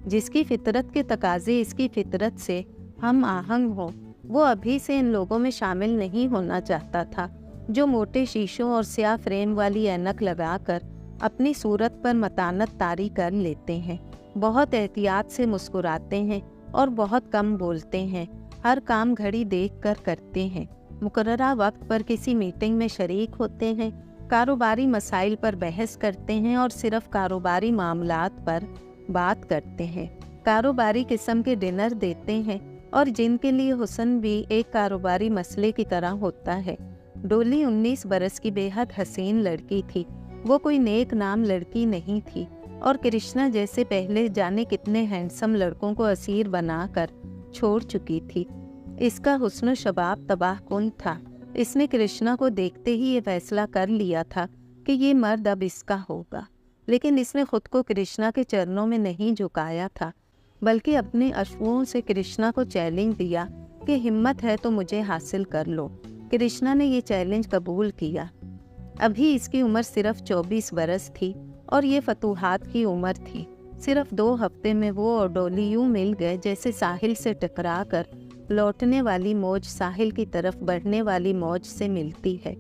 जिसकी फितरत के तकाजे इसकी फितरत से हम आहंग हों। वो अभी से इन लोगों में शामिल नहीं होना चाहता था जो मोटे शीशों और स्याह फ्रेम वाली ऐनक लगाकर अपनी सूरत पर मतानत तारी कर लेते हैं, बहुत एहतियात से मुस्कुराते हैं और बहुत कम बोलते हैं, हर काम घड़ी देख कर करते हैं, मुकर्ररा वक्त पर किसी मीटिंग में शरीक होते हैं, कारोबारी मसाइल पर बहस करते हैं और सिर्फ कारोबारी मामलात पर बात करते हैं, कारोबारी किस्म के डिनर देते हैं, और जिनके लिए हुस्न भी एक कारोबारी मसले की तरह होता है। डोली 19 बरस की बेहद हसीन लड़की थी। वो कोई नेक नाम लड़की नहीं थी, और कृष्णा जैसे पहले जाने कितने हैंडसम लड़कों को असीर बनाकर छोड़ चुकी थी। इसका हुस्न शबाब तबाहकुन था। इसने कृष्णा को देखते ही ये फैसला कर लिया था कि ये मर्द अब इसका होगा, लेकिन इसने खुद को कृष्णा के चरणों में नहीं झुकाया था, बल्कि अपने अश्रुओं से कृष्णा को चैलेंज दिया कि हिम्मत है तो मुझे हासिल कर लो। कृष्णा ने ये चैलेंज कबूल किया। अभी इसकी उम्र सिर्फ 24 बरस थी और ये फतूहात की उम्र थी। सिर्फ 2 हफ्ते में वो और डोली यूं मिल गए जैसे साहिल से टकरा कर लौटने वाली मौज साहिल की तरफ बढ़ने वाली मौज से मिलती है,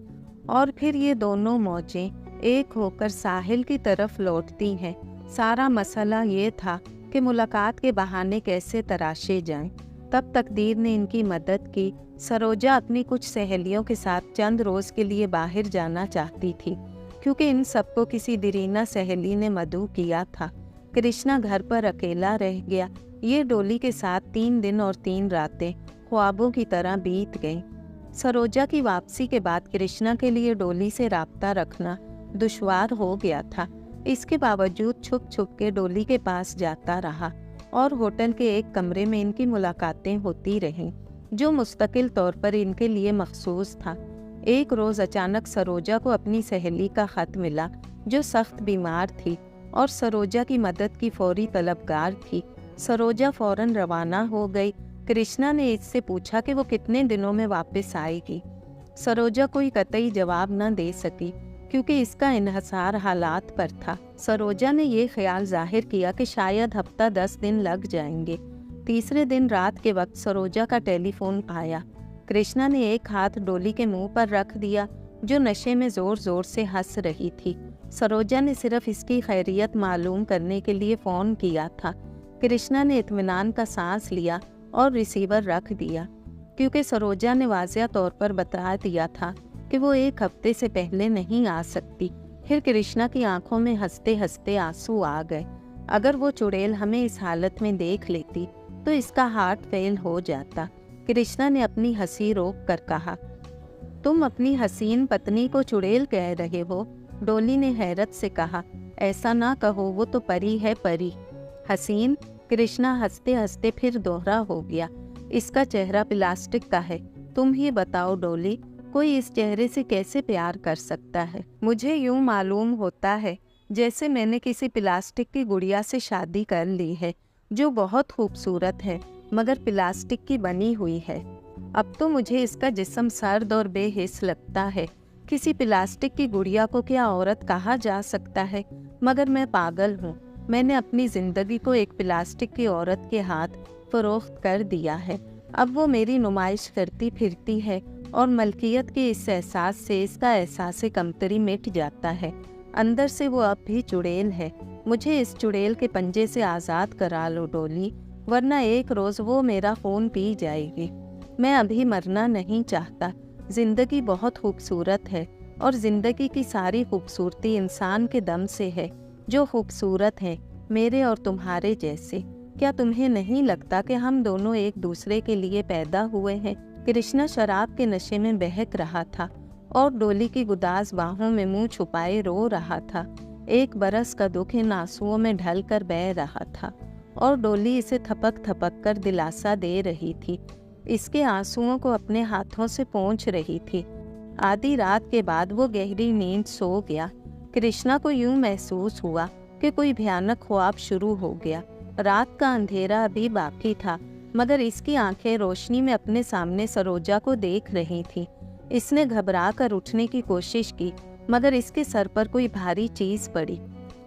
और फिर ये दोनों मौजें एक होकर साहिल की तरफ लौटती हैं। सारा मसला ये था कि मुलाकात के बहाने कैसे तराशे जाएं। तब तकदीर ने इनकी मदद की। सरोजा अपनी कुछ सहेलियों के साथ चंद रोज़ के लिए बाहर जाना चाहती थी, क्योंकि इन सबको किसी दरीना सहेली ने मदऊ किया था। कृष्णा घर पर अकेला रह गया। ये डोली के साथ 3 दिन और 3 रातें ख्वाबों की तरह बीत गईं। सरोजा की वापसी के बाद कृष्णा के लिए डोली से राब्ता रखना दुश्वार हो गया था। इसके बावजूद छुप छुप के डोली के पास जाता रहा, और होटल के एक कमरे में इनकी मुलाकातें होती रहीं, जो मुस्तकिल तौर पर इनके लिए मखसूस था। एक रोज़ अचानक सरोजा को अपनी सहेली का ख़त मिला, जो सख्त बीमार थी और सरोजा की मदद की फौरी तलबगार थी। सरोजा फ़ौरन रवाना हो गई। कृष्णा ने इससे पूछा कि वो कितने दिनों में वापस आएगी। सरोजा कोई कतई जवाब न दे सकी, क्योंकि इसका इन्हसार हालात पर था। सरोजा ने ये ख्याल जाहिर किया कि शायद हफ्ता 10 दिन लग जाएंगे। तीसरे दिन रात के वक्त सरोजा का टेलीफोन आया। कृष्णा ने एक हाथ डोली के मुंह पर रख दिया, जो नशे में ज़ोर ज़ोर से हंस रही थी। सरोजा ने सिर्फ इसकी खैरियत मालूम करने के लिए फ़ोन किया था। कृष्णा ने इत्मीनान का सांस लिया और रिसीवर रख दिया, क्योंकि सरोजा ने वाज़िया तौर पर बता दिया था कि वो 1 हफ्ते से पहले नहीं आ सकती। फिर कृष्णा की आंखों में हंसते हंसते आंसू आ गए। अगर वो चुड़ैल हमें इस हालत में देख लेती तो इसका हार्ट फेल हो जाता। कृष्णा ने अपनी हंसी रोक कर कहा, तुम अपनी हसीन पत्नी को चुड़ैल कह रहे हो? डोली ने हैरत से कहा, ऐसा ना कहो, वो तो परी है, परी। हसीन? कृष्णा हंसते हंसते फिर दोहरा हो गया, इसका चेहरा प्लास्टिक का है। तुम ही बताओ डोली, कोई इस चेहरे से कैसे प्यार कर सकता है? मुझे यूं मालूम होता है जैसे मैंने किसी प्लास्टिक की गुड़िया से शादी कर ली है जो बहुत खूबसूरत है मगर प्लास्टिक की बनी हुई है। अब तो मुझे इसका जिस्म सर्द और बेहिस लगता है। किसी प्लास्टिक की गुड़िया को क्या औरत कहा जा सकता है? मगर मैं पागल हूँ। मैंने अपनी ज़िंदगी को एक प्लास्टिक की औरत के हाथ फरोख्त कर दिया है। अब वो मेरी नुमाइश करती फिरती है और मलकियत के इस एहसास से इसका एहसास कमतरी मिट जाता है। अंदर से वो अब भी चुड़ैल है। मुझे इस चुड़ैल के पंजे से आज़ाद करा लो डोली, वरना एक रोज़ वो मेरा खून पी जाएगी। मैं अभी मरना नहीं चाहता। ज़िंदगी बहुत खूबसूरत है और ज़िंदगी की सारी खूबसूरती इंसान के दम से है जो खूबसूरत है, मेरे और तुम्हारे जैसे। क्या तुम्हें नहीं लगता कि हम दोनों एक दूसरे के लिए पैदा हुए हैं? कृष्णा शराब के नशे में बहक रहा था और डोली की गुदास बाहों में मुंह छुपाए रो रहा था। एक बरस का दुख इन आंसुओं में ढल कर बह रहा था और डोली इसे थपक थपक कर दिलासा दे रही थी। इसके आंसुओं को अपने हाथों से पोंछ रही थी। आधी रात के बाद वो गहरी नींद सो गया। कृष्णा को यूं महसूस हुआ कि कोई भयानक ख्वाब शुरू हो गया। रात का अंधेरा अभी बाकी था मगर इसकी आंखें रोशनी में अपने सामने सरोजा को देख रही थी। इसने घबरा कर उठने की कोशिश की मगर इसके सर पर कोई भारी चीज पड़ी।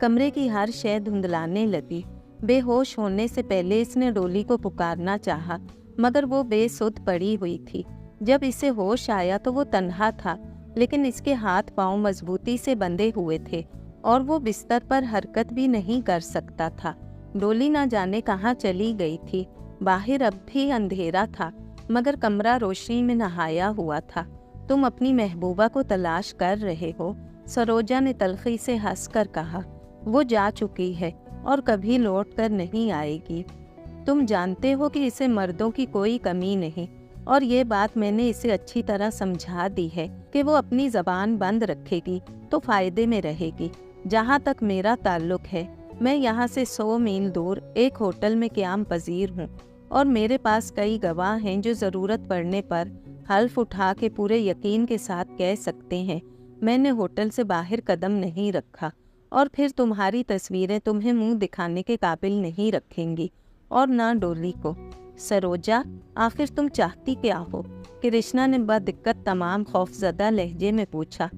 कमरे की हर शय धुंधलाने लगी। बेहोश होने से पहले इसने डोली को पुकारना चाहा मगर वो बेसुध पड़ी हुई थी। जब इसे होश आया तो वो तन्हा था, लेकिन इसके हाथ पांव मजबूती से बंधे हुए थे और वो बिस्तर पर हरकत भी नहीं कर सकता था। डोली ना जाने कहाँ चली गई थी। बाहर अब भी अंधेरा था मगर कमरा रोशनी में नहाया हुआ था। तुम अपनी महबूबा को तलाश कर रहे हो? सरोजा ने तलखी से हंसकर कहा। वो जा चुकी है और कभी लौट कर नहीं आएगी। तुम जानते हो कि इसे मर्दों की कोई कमी नहीं और ये बात मैंने इसे अच्छी तरह समझा दी है कि वो अपनी ज़बान बंद रखेगी तो फ़ायदे में रहेगी। जहाँ तक मेरा ताल्लुक़ है, मैं यहाँ से 100 मील दूर एक होटल में क़याम पजीर हूँ और मेरे पास कई गवाह हैं जो ज़रूरत पड़ने पर हल्फ उठा के पूरे यकीन के साथ कह सकते हैं मैंने होटल से बाहर कदम नहीं रखा। और फिर तुम्हारी तस्वीरें तुम्हें मुंह दिखाने के काबिल नहीं रखेंगी और ना डोली को। सरोजा, आखिर तुम चाहती क्या हो? कृष्णा ने बदिक्कत तमाम खौफजदा लहजे में पूछा।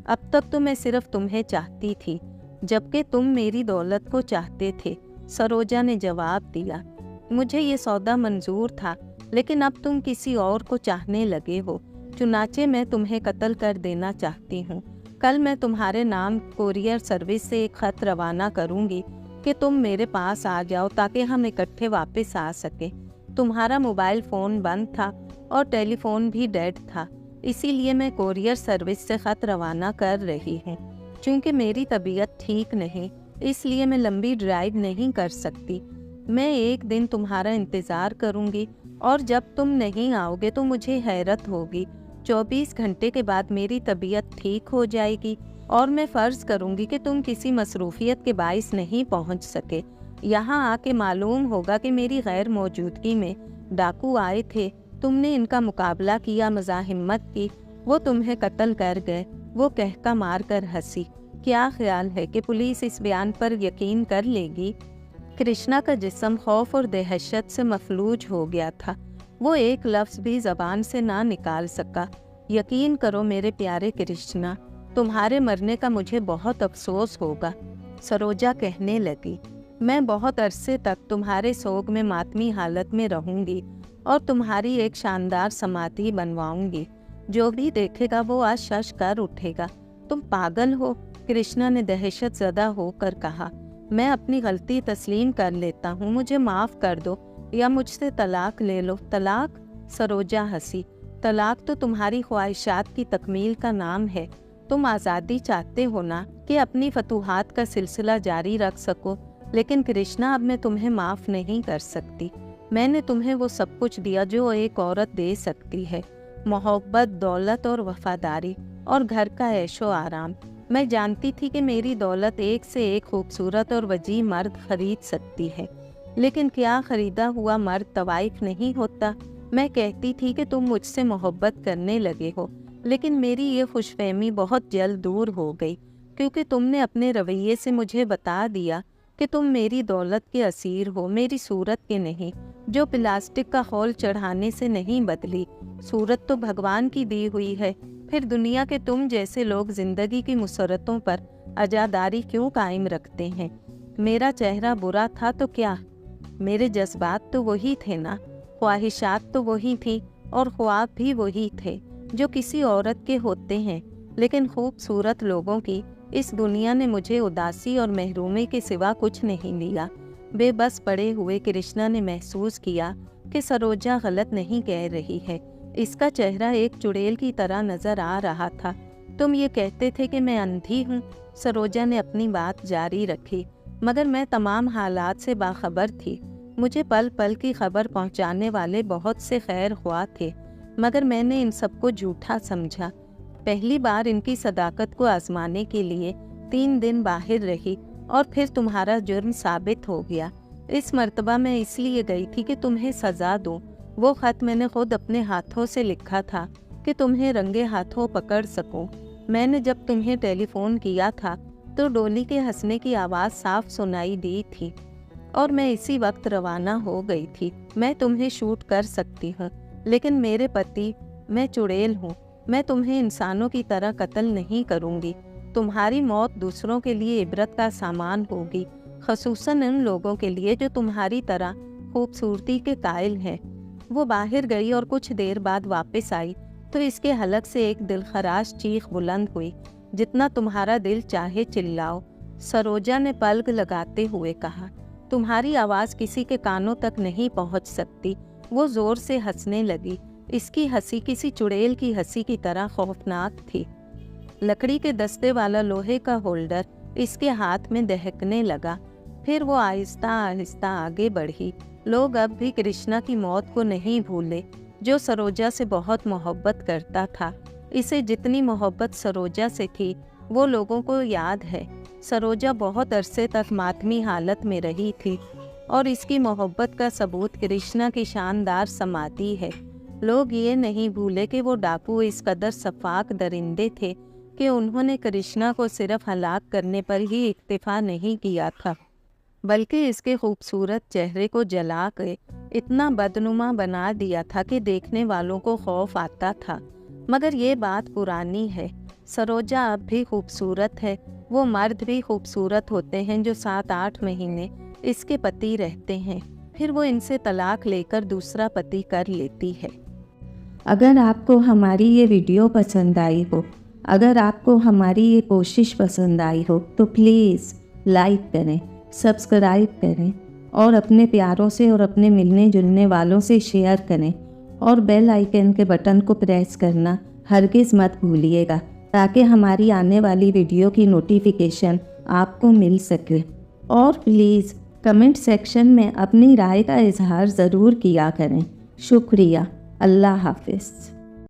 अब तक तो मैं सिर्फ तुम्हें चाहती थी, जबकि तुम मेरी दौलत को चाहते थे, सरोजा ने जवाब दिया। मुझे ये सौदा मंजूर था, लेकिन अब तुम किसी और को चाहने लगे हो। चुनाचे मैं तुम्हें कत्ल कर देना चाहती हूँ। कल मैं तुम्हारे नाम कोरियर सर्विस से एक खत रवाना करूँगी कि तुम मेरे पास आ जाओ ताकि हम इकट्ठे वापस आ सकें। तुम्हारा मोबाइल फ़ोन बंद था और टेलीफोन भी डेड था, इसीलिए मैं कोरियर सर्विस से ख़त रवाना कर रही हूँ। चूँकि मेरी तबीयत ठीक नहीं, इसलिए मैं लंबी ड्राइव नहीं कर सकती। मैं एक दिन तुम्हारा इंतज़ार करूँगी और जब तुम नहीं आओगे तो मुझे हैरत होगी। 24 घंटे के बाद मेरी तबीयत ठीक हो जाएगी और मैं फ़र्ज़ करूँगी कि तुम किसी मसरूफियत के बाइस नहीं पहुँच सके। यहाँ आके मालूम होगा कि मेरी गैर मौजूदगी में डाकू आए थे, तुमने इनका मुकाबला किया, मज़ाहिमत की, वो तुम्हें कत्ल कर गए। वो कहका मार कर हंसी। क्या ख्याल है कि पुलिस इस बयान पर यकीन कर लेगी? कृष्णा का जिस्म खौफ और दहशत से मफलूज हो गया था। वो एक लफ्ज़ भी ज़बान से ना निकाल सका। यकीन करो मेरे प्यारे कृष्णा, तुम्हारे मरने का मुझे बहुत अफसोस होगा, सरोजा कहने लगी। मैं बहुत अरसे तक तुम्हारे सोग में मातमी हालत में रहूंगी और तुम्हारी एक शानदार समाधि बनवाऊंगी। जो भी देखेगा वो आज शश कर उठेगा। तुम पागल हो, कृष्णा ने दहशत ज़दा होकर कहा। मैं अपनी गलती तस्लीम कर लेता हूँ, मुझे माफ़ कर दो या मुझसे तलाक ले लो। तलाक? सरोजा हंसी। तलाक तो तुम्हारी ख्वाहिशात की तकमील का नाम है। तुम आज़ादी चाहते हो ना कि अपनी फतूहात का सिलसिला जारी रख सको, लेकिन कृष्णा अब मैं तुम्हें माफ़ नहीं कर सकती। मैंने तुम्हें वो सब कुछ दिया जो एक औरत दे सकती है, मोहब्बत, दौलत और वफादारी और घर का ऐशो आराम। मैं जानती थी कि मेरी दौलत एक से एक खूबसूरत और वजी मर्द खरीद सकती है, लेकिन क्या खरीदा हुआ मर्द तवाइफ नहीं होता। मैं कहती थी कि तुम मुझसे मोहब्बत करने लगे हो, लेकिन मेरी ये खुशफहमी बहुत जल्द दूर हो गई। क्योंकि तुमने अपने रवैये से मुझे बता दिया कि तुम मेरी दौलत के असीर हो, मेरी सूरत के नहीं, जो प्लास्टिक का खौल चढ़ाने से नहीं बदली। सूरत तो भगवान की दी हुई है, फिर दुनिया के तुम जैसे लोग जिंदगी की मुसरतों पर अजादारी क्यों कायम रखते हैं? मेरा चेहरा बुरा था तो क्या, मेरे जज्बात तो वही थे ना, ख्वाहिशात तो वही थी और ख्वाब भी वही थे जो किसी औरत के होते हैं। लेकिन खूबसूरत लोगों की इस दुनिया ने मुझे उदासी और महरूमी के सिवा कुछ नहीं दिया। बेबस पड़े हुए कृष्णा ने महसूस किया कि सरोजा गलत नहीं कह रही है। इसका चेहरा एक चुड़ैल की तरह नजर आ रहा था। तुम ये कहते थे कि मैं अंधी हूँ, सरोजा ने अपनी बात जारी रखी, मगर मैं तमाम हालात से बाखबर थी। मुझे पल पल की खबर पहुँचाने वाले बहुत से खैर ख्वाह थे, मगर मैंने इन सबको झूठा समझा। पहली बार इनकी सदाकत को आजमाने के लिए 3 दिन बाहर रही और फिर तुम्हारा जुर्म साबित हो गया। इस मर्तबा मैं इसलिए गई थी कि तुम्हें सज़ा दूँ। वो ख़त मैंने खुद अपने हाथों से लिखा था कि तुम्हें रंगे हाथों पकड़ सकूं। मैंने जब तुम्हें टेलीफोन किया था तो डोली के हंसने की आवाज़ साफ सुनाई दी थी और मैं इसी वक्त रवाना हो गई थी। मैं तुम्हें शूट कर सकती हूँ, लेकिन मेरे पति, मैं चुड़ैल हूँ, मैं तुम्हें इंसानों की तरह कत्ल नहीं करूँगी। तुम्हारी मौत दूसरों के लिए इबरत का सामान होगी, खसूसन उन लोगों के लिए जो तुम्हारी तरह खूबसूरती के कायल हैं। वो बाहर गई और कुछ देर बाद वापस आई तो इसके हलक से एक दिलखराश चीख बुलंद हुई, जितना तुम्हारा दिल चाहे चिल्लाओ। सरोजा ने पलक लगाते हुए कहा, तुम्हारी आवाज़ किसी के कानों तक नहीं पहुंच सकती। वो ज़ोर से हंसने लगी। इसकी हंसी किसी चुड़ैल की हंसी की तरह खौफनाक थी। लकड़ी के दस्ते वाला लोहे का होल्डर इसके हाथ में दहकने लगा। फिर वो आहिस्ता आहिस्ता आगे बढ़ी। लोग अब भी कृष्णा की मौत को नहीं भूले, जो सरोजा से बहुत मोहब्बत करता था। इसे जितनी मोहब्बत सरोजा से थी वो लोगों को याद है। सरोजा बहुत अरसे तक मातमी हालत में रही थी और इसकी मोहब्बत का सबूत कृष्णा की शानदार समाधि है। लोग ये नहीं भूले कि वो डाकू इस कदर सफाक दरिंदे थे कि उन्होंने कृष्णा को सिर्फ हलाक करने पर ही इक्तिफा नहीं किया था, बल्कि इसके खूबसूरत चेहरे को जला के इतना बदनुमा बना दिया था कि देखने वालों को खौफ आता था। मगर ये बात पुरानी है। सरोजा अब भी खूबसूरत है। वो मर्द भी खूबसूरत होते हैं जो 7-8 महीने इसके पति रहते हैं, फिर वो इनसे तलाक लेकर दूसरा पति कर लेती है। अगर आपको हमारी ये वीडियो पसंद आई हो, अगर आपको हमारी ये कोशिश पसंद आई हो तो प्लीज़ लाइक करें, सब्सक्राइब करें और अपने प्यारों से और अपने मिलने जुलने वालों से शेयर करें और बेल आइकन के बटन को प्रेस करना हरगिज़ मत भूलिएगा, ताकि हमारी आने वाली वीडियो की नोटिफिकेशन आपको मिल सके। और प्लीज़ कमेंट सेक्शन में अपनी राय का इजहार ज़रूर किया करें। शुक्रिया। अल्लाह हाफ़िज़।